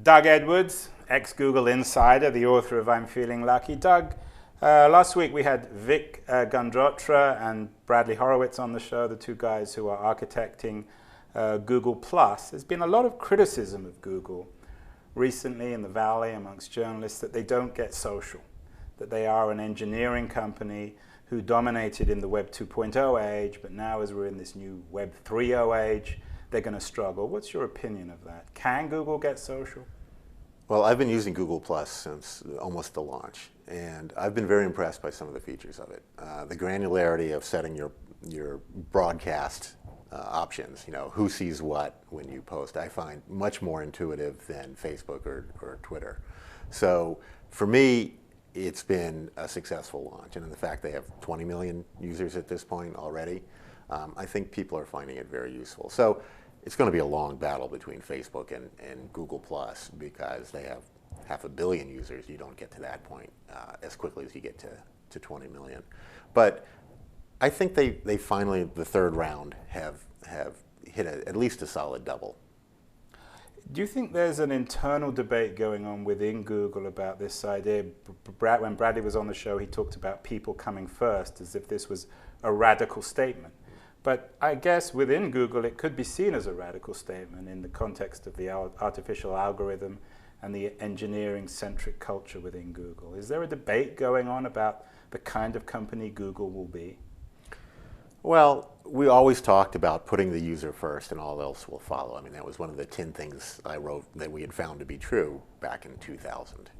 Doug Edwards, ex-Google insider, the author of I'm Feeling Lucky. Doug, last week we had Vic Gundotra and Bradley Horowitz on the show, the two guys who are architecting Google+. There's been a lot of criticism of Google recently in the Valley amongst journalists that they don't get social, that they are an engineering company who dominated in the Web 2.0 age, but now as we're in this new Web 3.0 age, they're going to struggle. What's your opinion of that? Can Google get social? Well, I've been using Google Plus since almost the launch, and I've been very impressed by some of the features of it. The granularity of setting your broadcast options, who sees what when you post, I find much more intuitive than Facebook or Twitter. So for me, it's been a successful launch, and in the fact they have 20 million users at this point already, I think people are finding it very useful. So it's going to be a long battle between Facebook and Google Plus because they have 500 million users. You don't get to that point as quickly as you get to 20 million. But I think they finally, the third round, have hit at least a solid double. Do you think there's an internal debate going on within Google about this idea? When Bradley was on the show, he talked about people coming first as if this was a radical statement. But I guess within Google, it could be seen as a radical statement in the context of the artificial algorithm and the engineering-centric culture within Google. Is there a debate going on about the kind of company Google will be? Well, we always talked about putting the user first and all else will follow. I mean, that was one of the 10 things I wrote that we had found to be true back in 2000.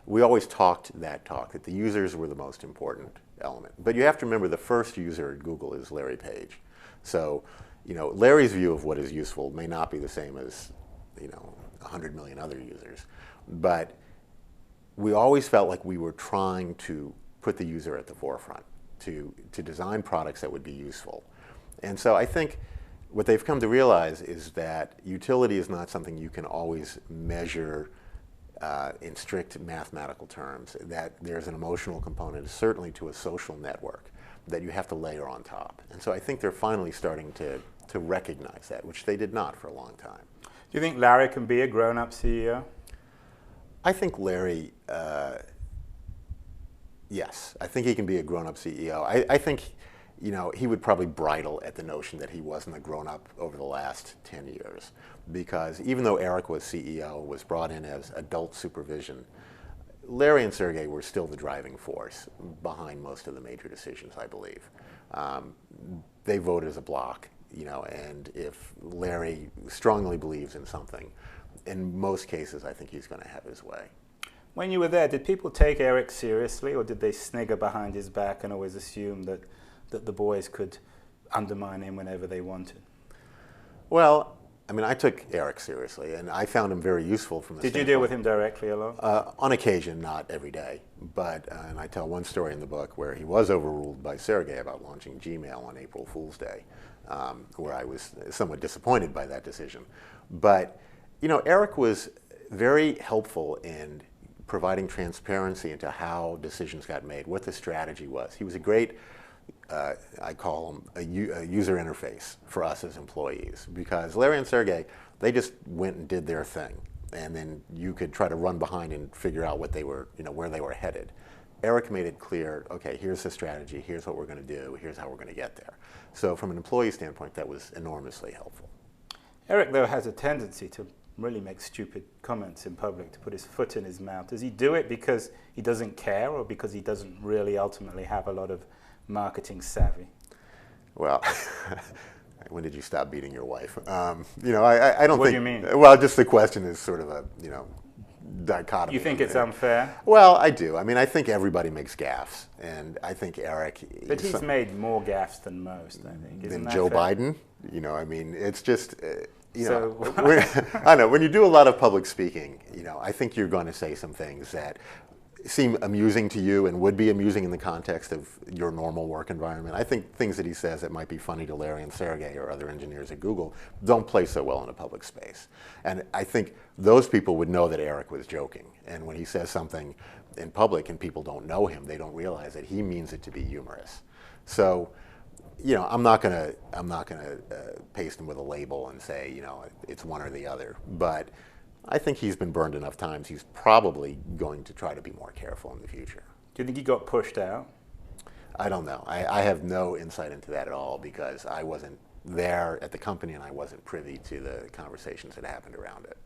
We always talked that talk, that the users were the most important element. But you have to remember the first user at Google is Larry Page. So, Larry's view of what is useful may not be the same as, 100 million other users. But we always felt like we were trying to put the user at the forefront, to design products that would be useful. And so I think what they've come to realize is that utility is not something you can always measure in strict mathematical terms, that there's an emotional component, certainly to a social network, that you have to layer on top. And so I think they're finally starting to recognize that, which they did not for a long time. Do you think Larry can be a grown-up CEO? I think Larry, yes, I think he can be a grown-up CEO. I think, he would probably bridle at the notion that he wasn't a grown-up over the last 10 years. Because even though Eric was CEO, was brought in as adult supervision, Larry and Sergey were still the driving force behind most of the major decisions, I believe. They vote as a block, and if Larry strongly believes in something, in most cases, I think he's going to have his way. When you were there, did people take Eric seriously, or did they snigger behind his back and always assume that the boys could undermine him whenever they wanted? Well, I took Eric seriously, and I found him very useful from the standpoint. Did you deal with him directly a lot? On occasion, not every day. But, and I tell one story in the book where he was overruled by Sergey about launching Gmail on April Fool's Day, where I was somewhat disappointed by that decision. But, Eric was very helpful in providing transparency into how decisions got made, what the strategy was. He was a great, I call him a user interface for us as employees, because Larry and Sergey, they just went and did their thing, and then you could try to run behind and figure out what they were, where they were headed. Eric made it clear, okay, here's the strategy, here's what we're going to do, here's how we're going to get there. So from an employee standpoint, that was enormously helpful. Eric, though, has a tendency to really make stupid comments in public, to put his foot in his mouth. Does he do it because he doesn't care, or because he doesn't really ultimately have a lot of marketing savvy? Well, when did you stop beating your wife? I don't think. What do you mean? Well, just the question is sort of a, dichotomy. You think it's unfair? Well, I do. I think everybody makes gaffes, and I think Eric. But he's made more gaffes than most, I think. Than Joe Biden? It's just. So I know, when you do a lot of public speaking, I think you're going to say some things that seem amusing to you and would be amusing in the context of your normal work environment. I think things that he says that might be funny to Larry and Sergey or other engineers at Google don't play so well in a public space. And I think those people would know that Eric was joking. And when he says something in public and people don't know him, they don't realize that he means it to be humorous. So, I'm not gonna paste him with a label and say, it's one or the other. But I think he's been burned enough times. He's probably going to try to be more careful in the future. Do you think he got pushed out? I don't know. I have no insight into that at all because I wasn't there at the company and I wasn't privy to the conversations that happened around it.